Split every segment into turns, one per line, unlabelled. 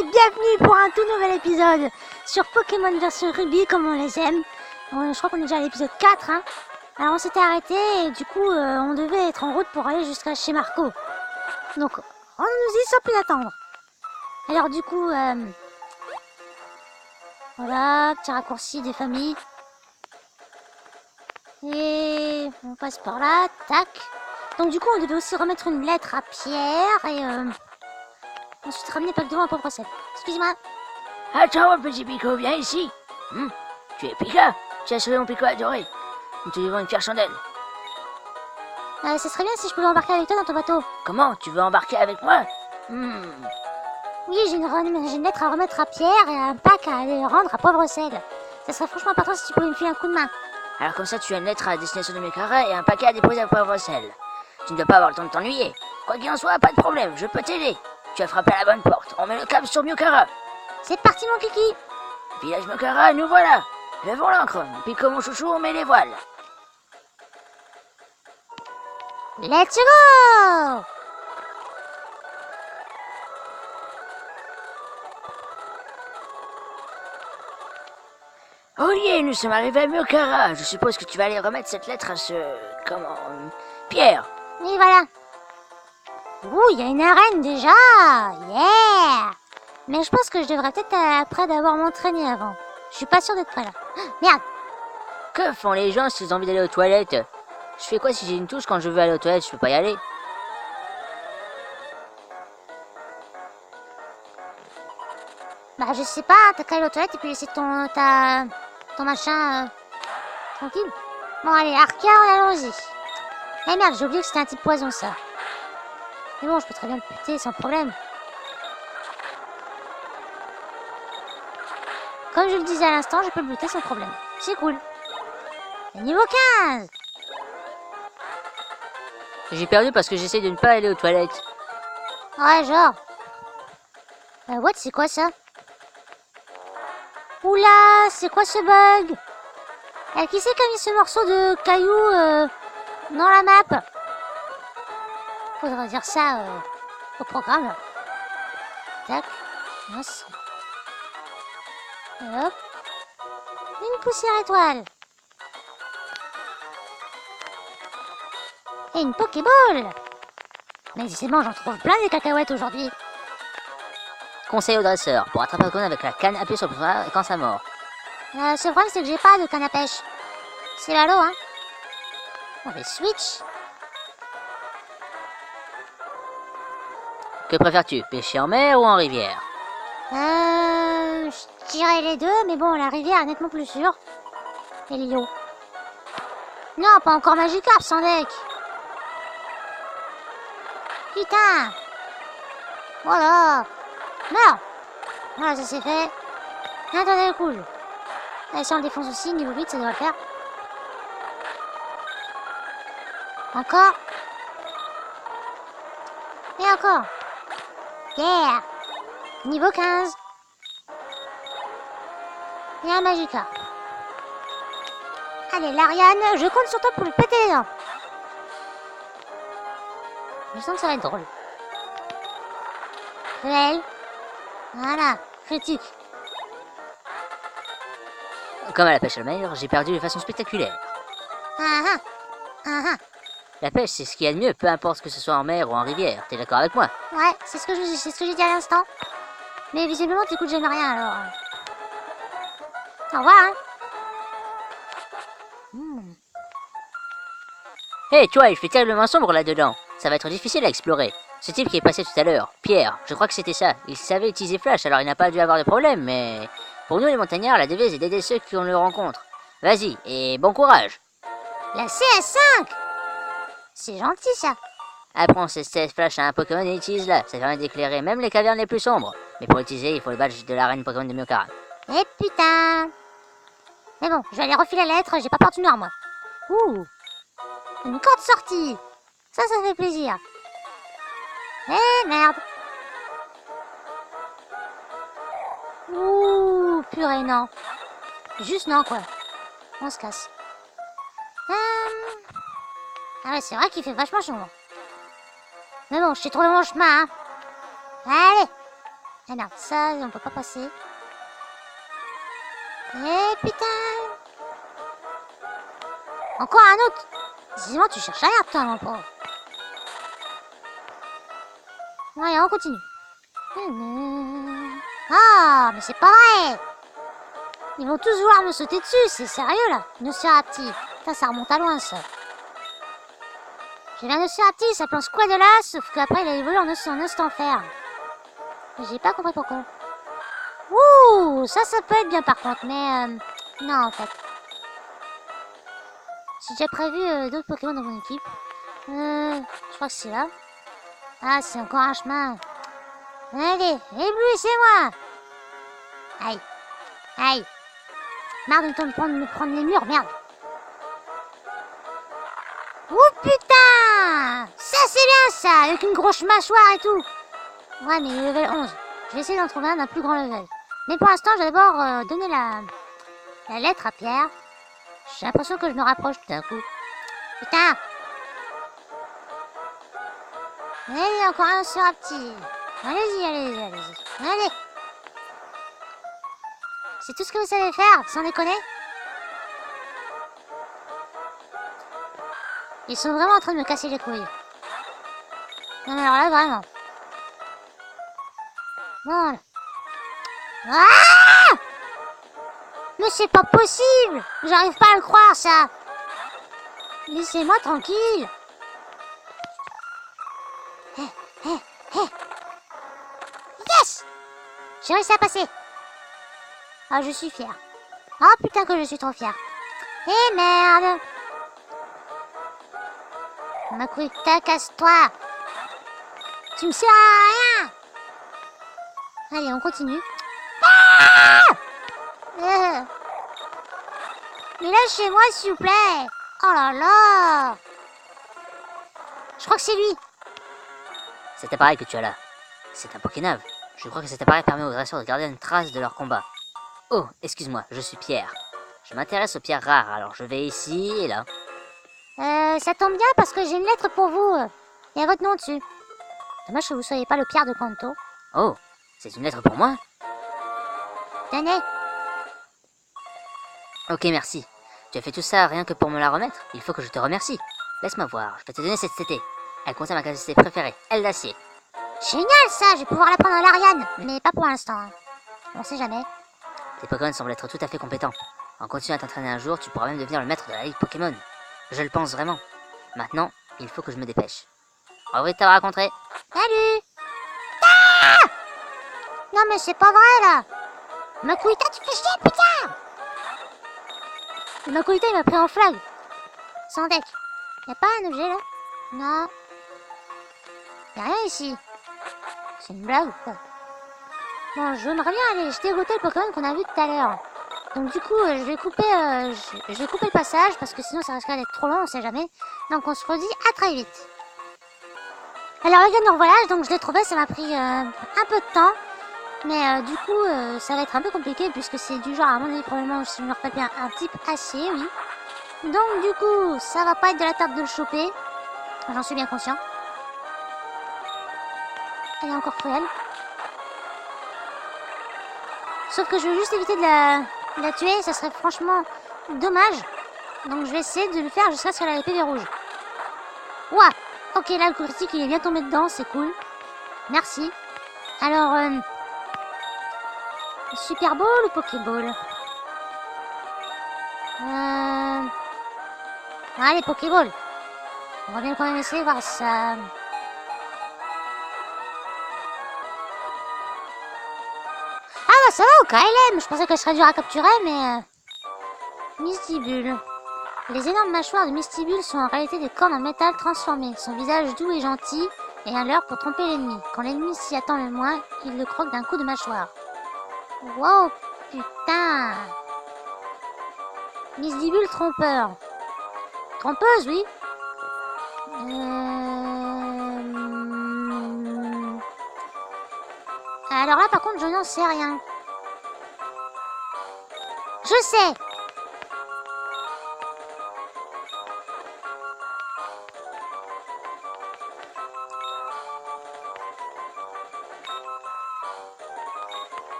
et bienvenue pour un tout nouvel épisode sur Pokémon version Ruby comme on les aime. Je crois qu'on est déjà à l'épisode 4, hein. Alors on s'était arrêté et du coup on devait être en route pour aller jusqu'à chez Marco. Donc on nous dit sans plus attendre. Alors du coup, voilà, petit raccourci des familles. Et on passe par là, tac. Donc du coup on devait aussi remettre une lettre à Pierre et ensuite ramener Pac devant un pauvre sel. Excusez-moi.
Attends, mon petit Pico, viens ici. Tu es Pika. Tu as sauvé mon Pico adoré. Nous te devons une fière chandelle.
Ce serait bien si je pouvais embarquer avec toi dans ton bateau.
Comment? Tu veux embarquer avec moi?
Oui, j'ai une lettre à remettre à Pierre et un pack à aller rendre à pauvre sel. Ça serait franchement important si tu pouvais me filer un coup de main.
Alors comme ça, tu as une lettre à destination de Mekara et un paquet à déposer à pauvre sel. Tu ne dois pas avoir le temps de t'ennuyer. Quoi qu'il en soit, pas de problème, je peux t'aider. Tu as frappé à la bonne porte. On met le cap sur Myokara.
C'est parti mon kiki.
Village Myokara, nous voilà. Levons l'ancre. Pico mon chouchou, on met les voiles.
Let's go.
Oh yeah, nous sommes arrivés à Myokara. Je suppose que tu vas aller remettre cette lettre à ce... Pierre.
Et voilà. Ouh, il y a une arène déjà. Yeah. Mais je pense que je devrais peut-être après d'avoir m'entraîné avant. Je suis pas sûre d'être prêt là. Merde.
Que font les gens s'ils ont envie d'aller aux toilettes? Je fais quoi si j'ai une touche quand je veux aller aux toilettes? Je peux pas y aller.
Bah je sais pas, t'as qu'à aller aux toilettes et puis laisser ton machin tranquille. Bon allez, Arca, allons-y. Eh merde, j'ai oublié que c'était un type poison ça. Mais bon, je peux très bien le buter sans problème. Comme je le disais à l'instant, je peux le buter sans problème. C'est cool. Et niveau 15.
J'ai perdu parce que j'essaie de ne pas aller aux toilettes.
Ouais, genre. What, c'est quoi ça? Oula, c'est quoi ce bug? Qui c'est qui a mis ce morceau de caillou dans la map? Faudrait dire ça au programme là. Tac. Mince. Et hop. Une poussière étoile. Et une Pokéball. Mais décidément, j'en trouve plein des cacahuètes aujourd'hui.
Conseil au dresseur, pour attraper un Pokémon avec la canne, appuyez sur le bouton quand ça mord.
Ce problème, c'est que j'ai pas de canne à pêche. C'est l'eau, hein. On va switch.
Que préfères-tu, pêcher en mer ou en rivière?
Je dirais les deux, mais bon, la rivière est nettement plus sûre. Et l'eau. Non, pas encore Magikarp sans deck. Putain. Voilà. Meurs. Voilà, ça c'est fait. Attendez, cool. Allez, ça on le défonce aussi, niveau 8, ça doit le faire. Encore. Et encore. Yeah. Niveau 15. Et un Magikarp. Allez, Lariane, je compte sur toi pour lui péter les dents. Je sens que ça va être drôle. Cruel. Voilà, critique.
Comme à la pêche à la mer, j'ai perdu de façon spectaculaire. La pêche, c'est ce qu'il y a de mieux, peu importe que ce soit en mer ou en rivière. T'es d'accord avec moi?
Ouais, c'est ce que j'ai dit à l'instant. Mais visiblement, t'écoutes jamais rien, alors. Au revoir, hein.
Hé, tu vois, il fait terriblement sombre là-dedans. Ça va être difficile à explorer. Ce type qui est passé tout à l'heure, Pierre, je crois que c'était ça. Il savait utiliser Flash, alors il n'a pas dû avoir de problème, mais... Pour nous les montagnards, la devise est d'aider ceux qu'on le rencontre. Vas-y, et bon courage.
La CS5. C'est gentil, ça.
Apprends ce test Flash à un Pokémon et utilise-la. Ça permet d'éclairer même les cavernes les plus sombres. Mais pour l'utiliser, il faut le badge de l'arène Pokémon de Myokara.
Eh putain. Mais bon, je vais aller refiler la lettre, j'ai pas peur du noir, moi. Ouh. Une corde sortie. Ça fait plaisir. Eh merde. Ouh, purée, non. Juste non, quoi. On se casse. Ah ouais, c'est vrai qu'il fait vachement chaud. Mais bon, je t'ai trouvé mon chemin, hein. Allez. Ah non, ça, on peut pas passer. Eh putain! Encore un autre! Décidément, tu cherches rien, toi, mon pauvre. Allez, on continue. Ah, mais c'est pas vrai! Ils vont tous vouloir me sauter dessus, c'est sérieux là? Nosferapti. Putain, ça remonte à loin ça. J'ai la Nosferapti, ça plante quoi de là, sauf qu'après il a évolué en Ostenfer. J'ai pas compris pourquoi. Ouh, ça peut être bien par contre, mais non en fait. J'ai déjà prévu d'autres Pokémon dans mon équipe. Je crois que c'est là. Ah, c'est encore un chemin. Allez, éblouissez-moi! Aïe, aïe. Marre de me prendre les murs, merde. Oh putain! Ça c'est bien ça, avec une grosse mâchoire et tout. Ouais, mais il est level 11. Je vais essayer d'en trouver un d'un plus grand level. Mais pour l'instant, je vais d'abord donner la lettre à Pierre. J'ai l'impression que je me rapproche tout d'un coup. Putain! Allez, encore un sur un petit. Allez-y, allez-y, allez-y. Allez! C'est tout ce que vous savez faire, sans déconner? Ils sont vraiment en train de me casser les couilles. Non mais alors là, vraiment. Bon. Ah! Mais c'est pas possible! J'arrive pas à le croire, ça! Laissez-moi tranquille! Yes! J'ai réussi à passer! Ah, je suis fière. Oh putain que je suis trop fière. Eh merde! Makuita, casse-toi! Tu me sers à rien! Allez, on continue. Ah! Mais lâchez-moi, s'il vous plaît! Oh là là! Je crois que c'est lui.
Cet appareil que tu as là, c'est un Pokénave. Je crois que cet appareil permet aux dresseurs de garder une trace de leur combat. Oh, excuse-moi, je suis Pierre. Je m'intéresse aux pierres rares, alors je vais ici et là.
Ça tombe bien parce que j'ai une lettre pour vous. Il y a votre nom dessus. Dommage que vous soyez pas le Pierre de Kanto.
Oh, c'est une lettre pour moi?
Tenez.
Ok, merci. Tu as fait tout ça rien que pour me la remettre? Il faut que je te remercie. Laisse-moi voir, je vais te donner cette CT. Elle contient ma capacité préférée, aile d'acier.
Génial ça, je vais pouvoir la prendre à l'Ariane. Mais pas pour l'instant. Hein. On sait jamais.
Tes Pokémon semblent être tout à fait compétents. En continuant à t'entraîner un jour, tu pourras même devenir le maître de la Ligue Pokémon. Je le pense vraiment. Maintenant, il faut que je me dépêche. Au revoir de t'avoir rencontré.
Salut. Ah! Non mais c'est pas vrai là. Makuita, tu fais chier, putain. Makuita il m'a pris en flag. Sans deck. Y'a pas un objet là? Non. Y'a rien ici. C'est une blague ou quoi? Bon, j'aimerais bien aller jeter goûter le Pokémon qu'on a vu tout à l'heure. Donc du coup, je vais couper le passage parce que sinon ça risquerait d'être trop long, on sait jamais. Donc on se redit à très vite. Alors les gars, nous revoilà, donc je l'ai trouvé, ça m'a pris un peu de temps. Mais du coup, ça va être un peu compliqué puisque c'est du genre, à mon avis, probablement, si je me rappelle bien, un type acier, oui. Donc du coup, ça va pas être de la tarte de le choper. J'en suis bien conscient. Elle est encore cruelle. Sauf que je veux juste éviter de la tuer, ça serait franchement dommage. Donc je vais essayer de le faire jusqu'à ce qu'elle ait l'épée rouge. Ouah! Ok, là le coup critique il est bien tombé dedans, c'est cool. Merci. Alors, Super Ball ou Pokéball? Allez, Pokéball. On va bien quand même essayer de voir ça. Ah bah ça va au KLM. Je pensais qu'elle serait dure à capturer, mais... Mystibule. Les énormes mâchoires de Mystibule sont en réalité des cornes en métal transformées. Son visage doux et gentil est un leurre pour tromper l'ennemi. Quand l'ennemi s'y attend le moins, il le croque d'un coup de mâchoire. Wow, putain. Mystibule trompeur. Trompeuse, oui. Alors là, par contre, je n'en sais rien. Je sais.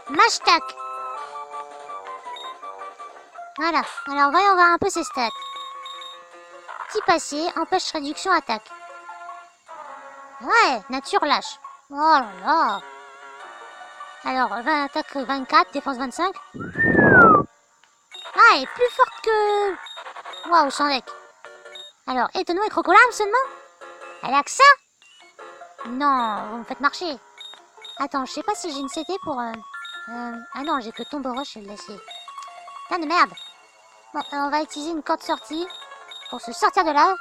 Mashtak. Voilà, alors voyons voir un peu ses stats. Type acier, empêche réduction attaque. Ouais, nature lâche. Oh là là. Alors, attaque 24, défense 25. Ah, elle est plus forte que... Waouh, sans deck. Alors, étonnement et crocolarme seulement? Elle a que ça? Non, vous me faites marcher. Attends, je sais pas si j'ai une CT pour... Ah non, j'ai que tombe roche et de l'acier. Putain de merde. Bon, on va utiliser une corde sortie pour se sortir de là.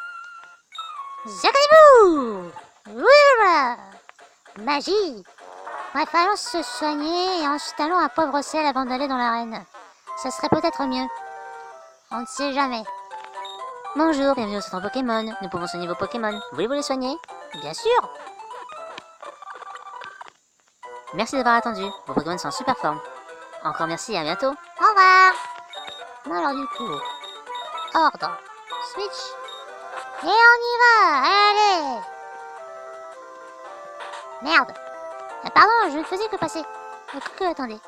Zagribou! Voilà. Magie. Bref, allons se soigner et ensuite allons à Poivre Sel avant d'aller dans l'arène. Ça serait peut-être mieux. On ne sait jamais.
Bonjour, bienvenue au centre Pokémon. Nous pouvons soigner vos Pokémon. Voulez-vous les soigner?
Bien sûr.
Merci d'avoir attendu. Vos Pokémon sont en super forme. Encore merci et à bientôt.
Au revoir. Alors du coup, ordre, switch, et on y va. Allez. Merde. Ah, pardon, je ne faisais que passer. Attendez.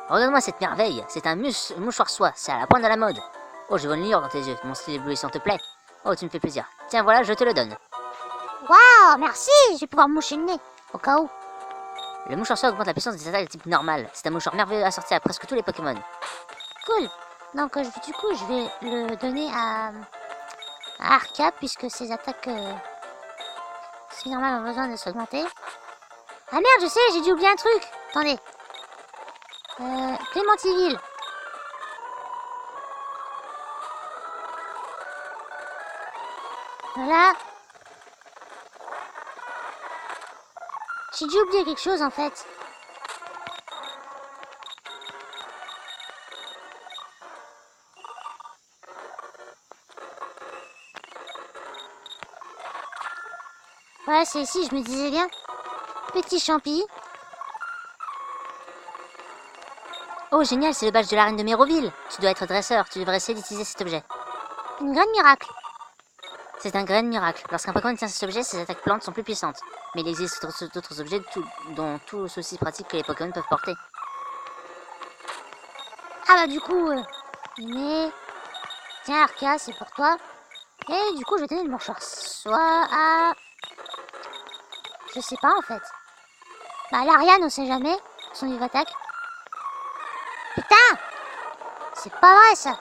Regarde-moi cette merveille. C'est un mouchoir soie. C'est à la pointe de la mode. Oh, je vois une lueur dans tes yeux. Mon style éblouissant te plaît. Oh, tu me fais plaisir. Tiens, voilà, je te le donne.
Waouh, merci. Je vais pouvoir moucher le nez, au cas où.
Le mouchoir soie augmente la puissance des attaques de type normal. C'est un mouchoir merveilleux assorti à presque tous les Pokémon.
Cool. Donc du coup, je vais le donner à Arca, puisque ses attaques, si normal, ont besoin de s'augmenter. Ah merde, je sais, j'ai dû oublier un truc. Attendez. Clémentiville. Voilà. J'ai dû oublier quelque chose en fait. Voilà, c'est ici, je me disais bien. Petit champi.
Oh, génial, c'est le badge de l'arène de Méroville. Tu dois être dresseur, tu devrais essayer d'utiliser cet objet.
Une graine miracle.
C'est un grain miracle. Lorsqu'un Pokémon tient cet objet, ses attaques plantes sont plus puissantes. Mais il existe d'autres objets dont tous aussi pratiques que les Pokémon peuvent porter.
Ah bah du coup, mais... Tiens Arca, c'est pour toi. Et du coup, je vais donner le mouchoir soit à... Je sais pas en fait. Bah l'Ariane, on sait jamais. Son niveau attaque. Putain! C'est pas vrai ça!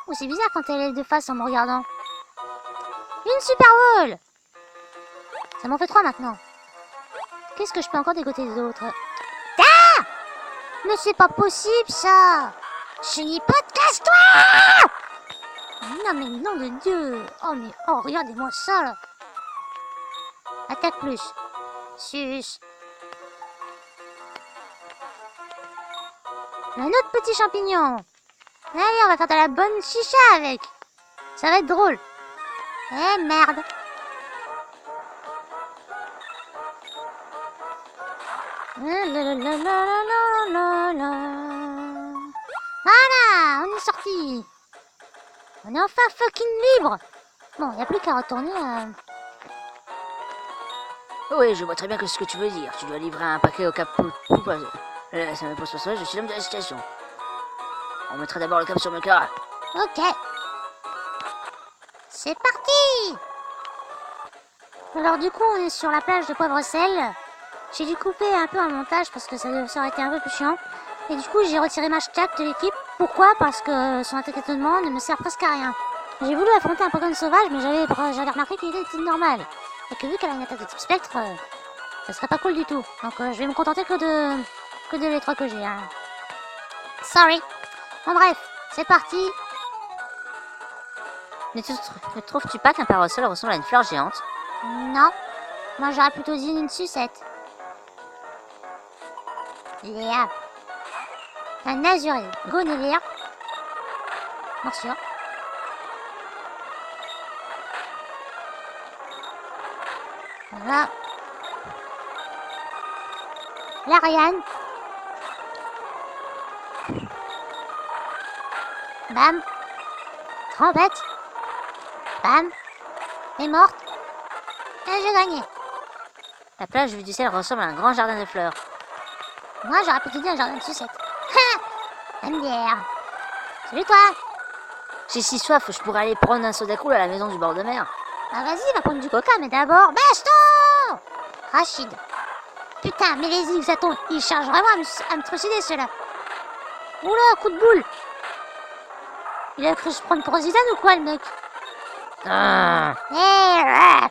Oh, c'est bizarre quand elle est de face en me regardant. Une Super Wall! Ça m'en fait 3 maintenant. Qu'est-ce que je peux encore dégoter des autres? Ah! Mais c'est pas possible ça! Chenipot, casse-toi! Non mais nom de Dieu! Oh mais oh, regardez-moi ça là! Attaque plus. Sus. Un autre petit champignon. Allez, on va faire de la bonne chicha avec. Ça va être drôle. Eh merde. Voilà, on est sorti. On est enfin fucking libre. Bon, il n'y a plus qu'à retourner à...
Oui, je vois très bien ce que tu veux dire. Tu dois livrer un paquet au cap... Ça me pose pas ça, je suis l'homme de la situation. On mettra d'abord le cap sur mon cœur.
Ok. C'est parti. Alors du coup, on est sur la plage de Poivre Sel. J'ai dû couper un peu un montage parce que ça aurait été un peu plus chiant. Et du coup, j'ai retiré ma stack de l'équipe. Pourquoi? Parce que son attaque étonnement ne me sert presque à rien. J'ai voulu affronter un Pokémon sauvage, mais j'avais remarqué qu'il était de type normal. Et que vu qu'elle a une attaque de type spectre, ça serait pas cool du tout. Donc je vais me contenter que de les 3 que j'ai. Hein. Sorry. Bon bref, c'est parti.
Ne trouves-tu pas qu'un parasol ressemble à une fleur géante?
Non. Moi j'aurais plutôt dit une sucette. Yeah. Un azuré. Gonélia. Morsure. Voilà. L'Ariane. Bam. Trompette. Bam. Elle est morte. Et j'ai gagné.
La plage vue du ciel ressemble à un grand jardin de fleurs.
Moi, j'aurais plutôt dit un jardin de sucettes. Ha! Une bière. Salut toi.
J'ai si soif, je pourrais aller prendre un soda cool à la maison du bord de mer.
Ah vas-y, va prendre du coca, mais d'abord, baston! Rachid. Putain, mais les exatons, ils chargent vraiment à me trucider ceux-là. Oula, coup de boule. Il a cru se prendre pour Zidane ou quoi, le mec?
Ah,
Eh,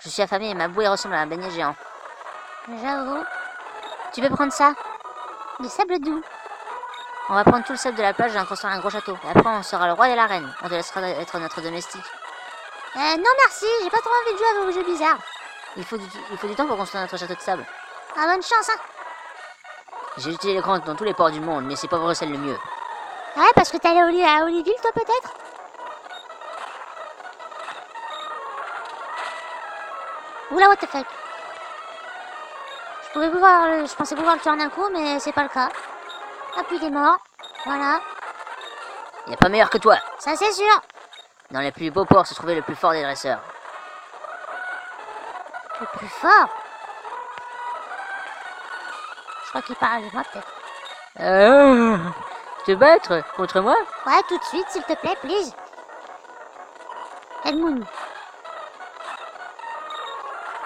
je suis affamé et ma bouée ressemble à un beignet géant.
j'avoue.
Tu peux prendre ça?
Du sable doux.
On va prendre tout le sable de la plage et en construire un gros château. Et après, on sera le roi et la reine. On te laissera être notre domestique.
Non merci, j'ai pas trop envie de jouer à vos jeux bizarres.
Il faut du temps pour construire notre château de sable.
Ah, bonne chance, hein.
J'ai jeté l'écran dans tous les ports du monde, mais c'est pas Bruxelles le mieux.
Ouais, parce que t'es allé à Oliville, toi, peut-être? Oula, what the fuck. Je pensais pouvoir le tuer en un coup, mais c'est pas le cas. Ah, puis il est mort. Voilà.
Y a pas meilleur que toi.
Ça, c'est sûr.
Dans les plus beaux ports se trouvait le plus fort des dresseurs.
Le plus fort. Je crois qu'il parle de moi, peut-être.
Te battre contre moi?
Ouais, tout de suite, s'il te plaît, please. Edmund.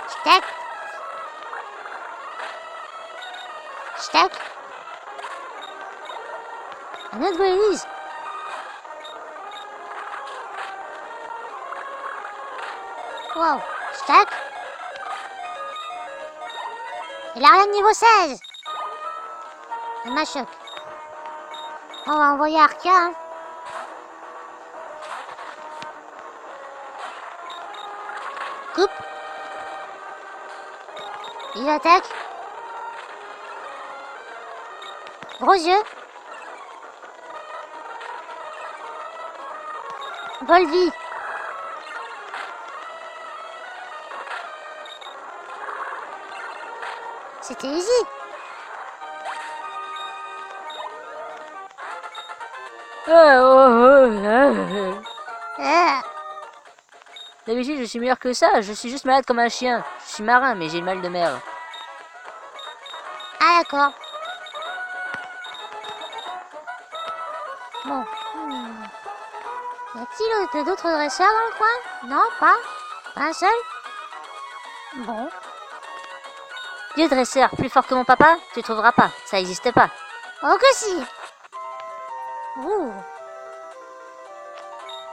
Steak. Steak. Un autre valise. Wow. Steak. Il a rien de niveau 16. Ça m'a choqué. On va envoyer Arca, hein. Coupe. Il attaque. Gros yeux. Volvi. C'était easy.
D'habitude, je suis meilleur que ça. Je suis juste malade comme un chien. Je suis marin, mais j'ai le mal de mer.
Ah, d'accord. Bon. Y a-t-il d'autres dresseurs dans le coin? Non, pas? Pas un seul? Bon.
Dieu dresseur, plus fort que mon papa? Tu trouveras pas. Ça existe pas.
Oh que si. Ouh.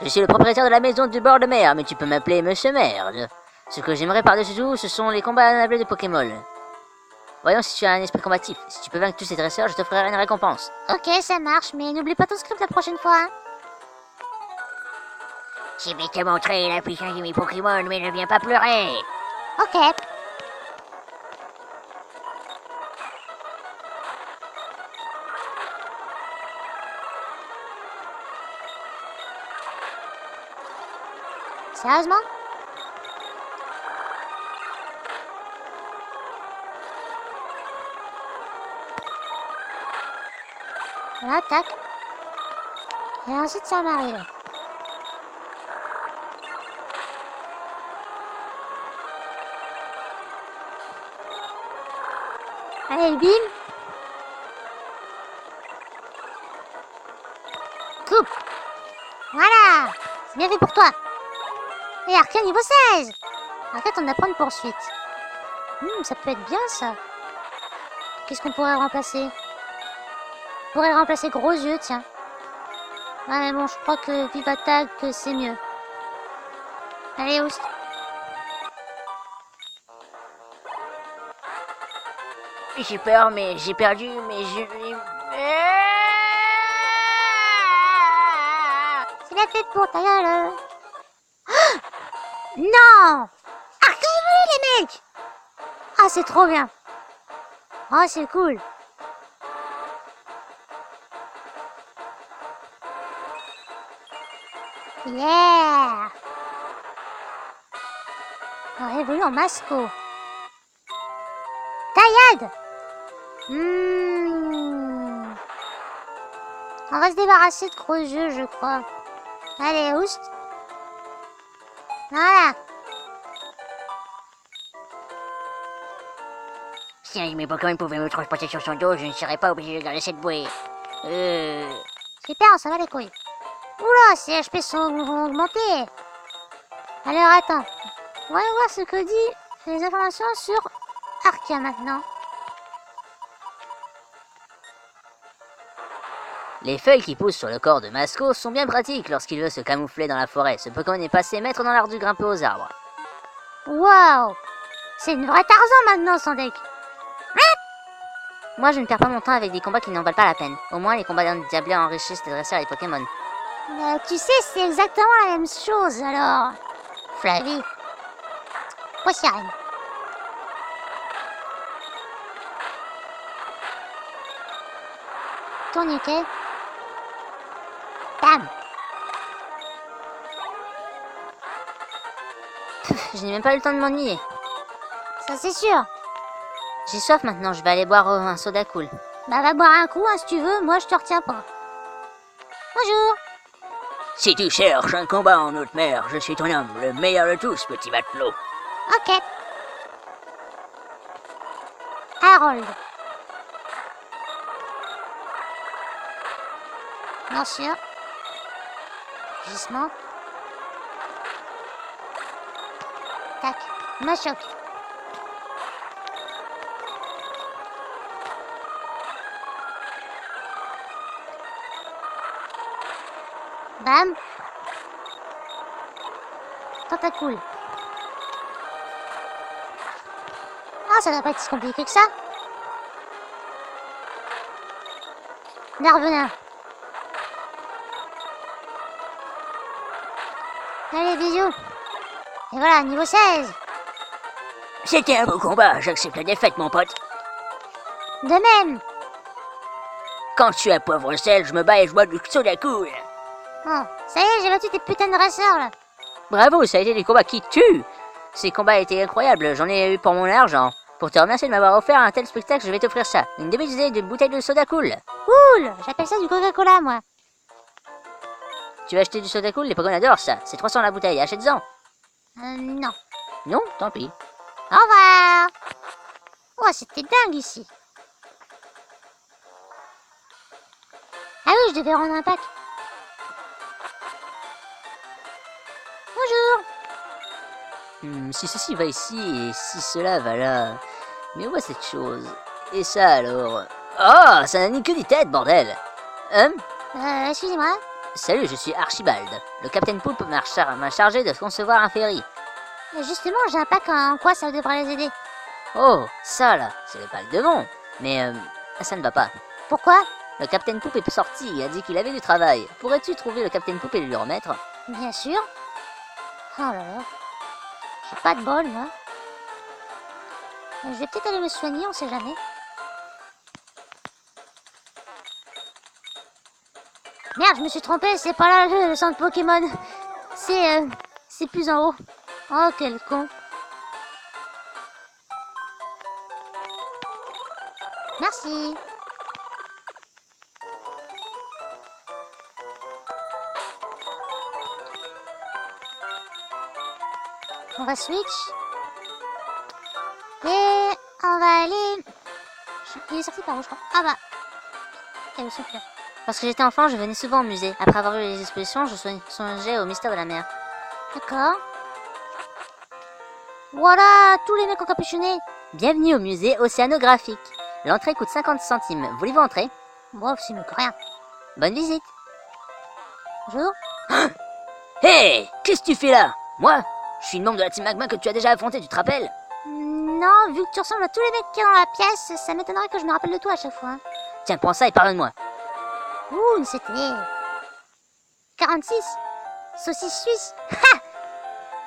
Je suis le propriétaire de la maison du bord de mer, mais tu peux m'appeler Monsieur Merde. Ce que j'aimerais par-dessus tout, ce sont les combats à de Pokémon. Voyons si tu as un esprit combatif. Si tu peux vaincre tous ces dresseurs, je t'offrirai une récompense.
Ok, ça marche, mais n'oublie pas ton script la prochaine fois, hein.
Je vais te montrer la puissance de mes Pokémon, mais ne viens pas pleurer.
Ok. Sérieusement? Voilà, tac. Et ensuite, ça m'arrive. Allez, bim. Coupe. Voilà. C'est bien fait pour toi. Et Arcane niveau 16. Arcane, on apprend une poursuite. Ça peut être bien, ça. Qu'est-ce qu'on pourrait remplacer? On pourrait remplacer gros yeux, tiens. Ouais, mais bon, je crois que Vive Attaque, c'est mieux. Allez, Oust.
J'ai peur, mais j'ai perdu, mais je...
C'est la fête pour ta gueule. Ah non. Arcane, les mecs. Ah, c'est trop bien. Oh, c'est cool. Yeah. On évolue en Masco. Taillade. On va se débarrasser de gros yeux, je crois. Allez, Oust. Voilà.
Si mes Pokémon pouvaient me transporter sur son dos, je ne serais pas obligé de garder cette bouée.
Super, ça va les couilles. Oula, ces HP sont augmentés. Alors attends, voyons voir ce que dit les informations sur Arkia maintenant.
Les feuilles qui poussent sur le corps de Masco sont bien pratiques lorsqu'il veut se camoufler dans la forêt. Ce Pokémon est passé maître dans l'art du grimper aux arbres.
Waouh, c'est une vraie Tarzan maintenant, son deck.
Moi, je ne perds pas mon temps avec des combats qui n'en valent pas la peine. Au moins, les combats d'un diable enrichissent les dresseurs et les Pokémon.
Tu sais, c'est exactement la même chose, alors. Flavie. Voici Reine. Tourniquet. Bam.
Je n'ai même pas eu le temps de m'ennuyer.
Ça, c'est sûr.
J'ai soif maintenant, je vais aller boire un soda cool.
Bah, va boire un coup, hein, si tu veux. Moi, je te retiens pas. Bonjour.
Si tu cherches un combat en haute mer, je suis ton homme, le meilleur de tous, petit matelot.
Ok. Harold. Bien sûr. Gisement. Tac. Machoc. Bam. Tentacool. Ah, ça doit pas être si compliqué que ça. Nervenin. Allez, bisous. Et voilà, niveau 16.
C'était un beau combat, j'accepte la défaite, mon pote.
De même.
Quand je suis à poivre sel, je me bats et je bois du soda cool.
Oh, ça y est, j'ai battu tes putains de dresseurs, là.
Bravo, ça a été des combats qui tuent. Ces combats étaient incroyables, j'en ai eu pour mon argent. Pour te remercier de m'avoir offert un tel spectacle, je vais t'offrir ça. Une demi-douzaine de bouteilles de soda cool.
Cool. J'appelle ça du Coca-Cola, moi.
Tu vas acheter du soda cool, les Pokémon adorent ça. C'est 300 la bouteille, achète-en.
Non.
Non, tant pis.
Au revoir. Oh, c'était dingue ici. Ah oui, je devais rendre un pack. Bonjour.
Si ceci va ici et si cela va là. Mais où est cette chose? Et ça alors? Oh, ça n'a ni queue ni tête, bordel.
Excusez-moi.
Salut, je suis Archibald. Le Capitaine Poulpe m'a chargé de concevoir un ferry.
Justement, j'ai un pack en quoi ça devrait les aider.
Oh, ça là, c'est le pack de Devon. Mais ça ne va pas.
Pourquoi?
Le Capitaine Poulpe est sorti, il a dit qu'il avait du travail. Pourrais-tu trouver le Capitaine Poulpe et lui le remettre?
Bien sûr. Oh là là. J'ai pas de bol, moi. Je vais peut-être aller me soigner, on sait jamais. Merde, je me suis trompé, c'est pas là le centre Pokémon. C'est plus en haut. Oh, quel con. Merci. On va switch. Et on va aller... Il est sorti par où, je crois. Ah bah. Il est plus là.
Lorsque j'étais enfant, je venais souvent au musée. Après avoir vu les expositions, je songeais au mystère de la mer.
D'accord. Voilà, tous les mecs encapuchonnés.
Bienvenue au musée océanographique. L'entrée coûte 50 centimes. Voulez-vous entrer?
Bon, c'est mieux que rien.
Bonne visite.
Bonjour.
Hé, qu'est-ce que tu fais là? Moi, je suis une membre de la Team Magma que tu as déjà affronté, tu te rappelles?
Non, vu que tu ressembles à tous les mecs qui sont dans la pièce, ça m'étonnerait que je me rappelle de toi à chaque fois. Hein.
Tiens, prends ça et pardonne-moi.
Ouh, c'était... 46. Saucisse suisse. Ha!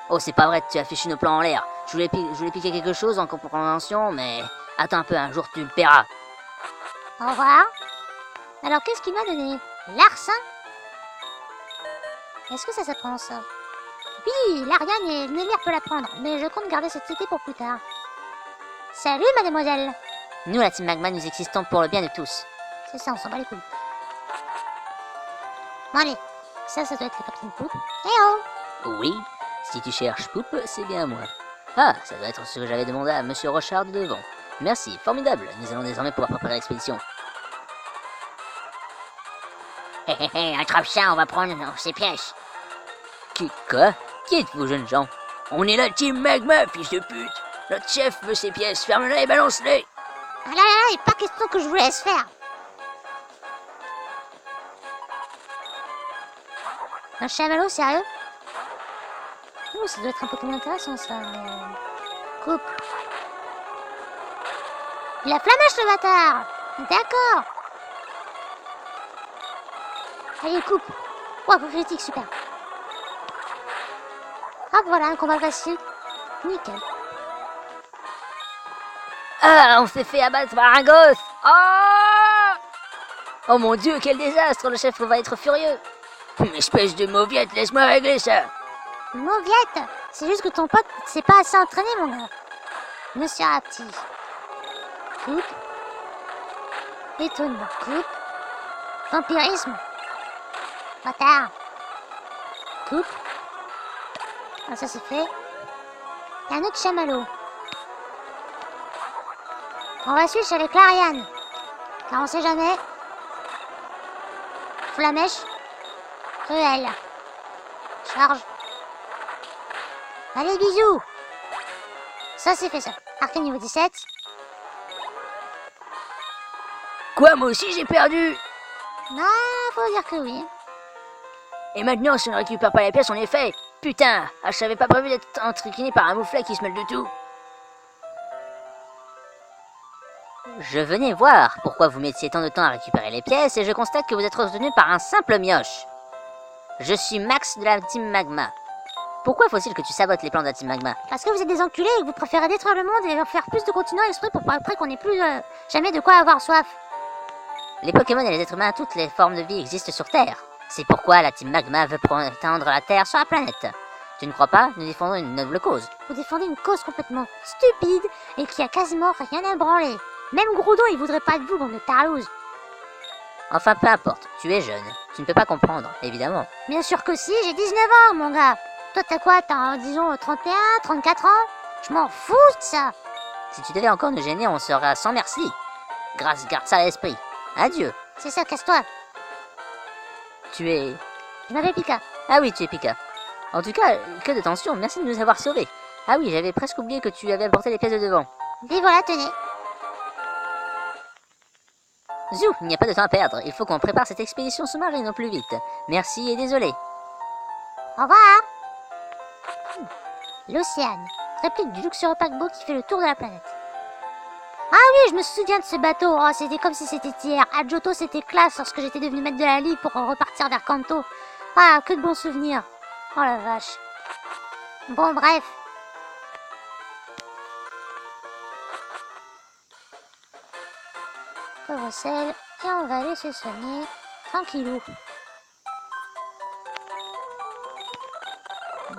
Oh, c'est pas vrai, tu as fichu nos plans en l'air. Je voulais piquer quelque chose en compréhension, mais... Attends un peu, un jour tu le paieras.
Au revoir. Alors, qu'est-ce qu'il m'a donné? Larcin? Est-ce que ça s'apprend, ça? Oui, l'Ariane et Nelir peut l'apprendre, mais je compte garder cette cité pour plus tard. Salut, mademoiselle.
Nous, la Team Magma, nous existons pour le bien de tous.
C'est ça, on s'en bat les couilles. Bon, allez. Ça doit être le Capitaine Poulpe. Eh oh!
Oui, si tu cherches Poupe, c'est bien moi. Ah, ça doit être ce que j'avais demandé à Monsieur Rochard de devant. Merci, formidable. Nous allons désormais pouvoir préparer l'expédition.
Hé hé hé, attrape ça, on va prendre ses pièces.
Quoi? Qui êtes-vous, jeunes gens?
On est la team Magma, fils de pute. Notre chef veut ses pièces, ferme-les et balance-les.
Ah là là, il n'est pas question que je vous laisse faire. Un chamallow, sérieux? Oh, ça doit être un Pokémon intéressant, ça. Coupe. Il a flamèche, le bâtard. D'accord. Allez, coupe. Ouah, coup critique, super. Hop, voilà, un combat facile. Nickel.
Ah, on s'est fait abattre par un gosse. Oh mon dieu, quel désastre. Le chef va être furieux.
Espèce de mauviette, laisse-moi régler ça.
Mauviette, c'est juste que ton pote s'est pas assez entraîné, mon gars. Monsieur Rapti. Coupe. Étonnement. Coupe. Vampirisme. Bâtard. Coupe. Ah, ça c'est fait. Et un autre chamallow. On va switch avec l'Ariane. Car on sait jamais. Flamèche. Cruel. Charge. Allez, bisous. Ça c'est fait ça. Arcane niveau 17.
Quoi, moi aussi j'ai perdu?
Non, faut dire que oui.
Et maintenant, si on ne récupère pas les pièces, on est fait. Putain, je savais pas prévu d'être entriquiné par un mouflet qui se mêle de tout.
Je venais voir pourquoi vous mettiez tant de temps à récupérer les pièces et je constate que vous êtes retenu par un simple mioche. Je suis Max de la Team Magma. Pourquoi faut-il que tu sabotes les plans de la Team Magma?
Parce que vous êtes des enculés et que vous préférez détruire le monde et faire plus de continents exprès pour après qu'on n'ait plus jamais de quoi avoir soif.
Les Pokémon et les êtres humains, toutes les formes de vie existent sur Terre. C'est pourquoi la Team Magma veut éteindre la Terre sur la planète. Tu ne crois pas? Nous défendons une noble cause.
Vous défendez une cause complètement stupide et qui a quasiment rien à branler. Même Groudon, il voudrait pas de vous, bande de tarlouse.
Enfin, peu importe, tu es jeune. Tu ne peux pas comprendre, évidemment.
Bien sûr que si, j'ai 19 ans, mon gars. Toi, t'as quoi? T'as, disons, 31, 34 ans? Je m'en fous de ça.
Si tu devais encore nous gêner, on sera sans merci. Garde ça à l'esprit. Adieu.
C'est ça, casse-toi.
Tu es...
Je m'appelle Pika.
Ah oui, tu es Pika. En tout cas, que de tension, merci de nous avoir sauvés. Ah oui, j'avais presque oublié que tu avais apporté les pièces de devant.
Et voilà, tenez.
Zou, il n'y a pas de temps à perdre. Il faut qu'on prépare cette expédition sous-marine au plus vite. Merci et désolé.
Au revoir. L'Océane. Réplique du luxueux paquebot qui fait le tour de la planète. Ah oui, je me souviens de ce bateau. Oh, c'était comme si c'était hier. À Johto, c'était classe lorsque j'étais devenu maître de la ligue pour repartir vers Kanto. Ah, que de bons souvenirs. Oh la vache. Bon, bref. Pauvre sel. Et on va aller se soigner. Tranquillou.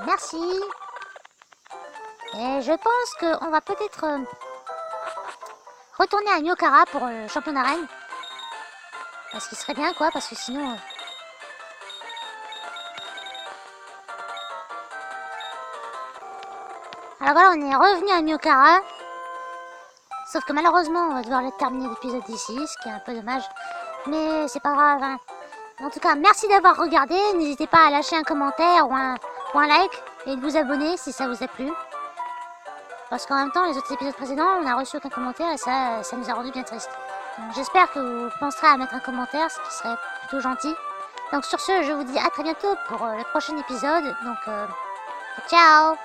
Merci. Et je pense qu'on va peut-être retourner à Nyokara pour le championnat reine. Parce qu'il serait bien, quoi, parce que sinon... Alors voilà, on est revenu à Nyokara. Sauf que malheureusement, on va devoir terminer l'épisode d'ici, ce qui est un peu dommage. Mais c'est pas grave, hein. En tout cas, merci d'avoir regardé. N'hésitez pas à lâcher un commentaire ou un like et de vous abonner si ça vous a plu. Parce qu'en même temps, les autres épisodes précédents, on n'a reçu aucun commentaire et ça nous a rendu bien tristes. Donc j'espère que vous penserez à mettre un commentaire, ce qui serait plutôt gentil. Donc sur ce, je vous dis à très bientôt pour le prochain épisode. Donc ciao!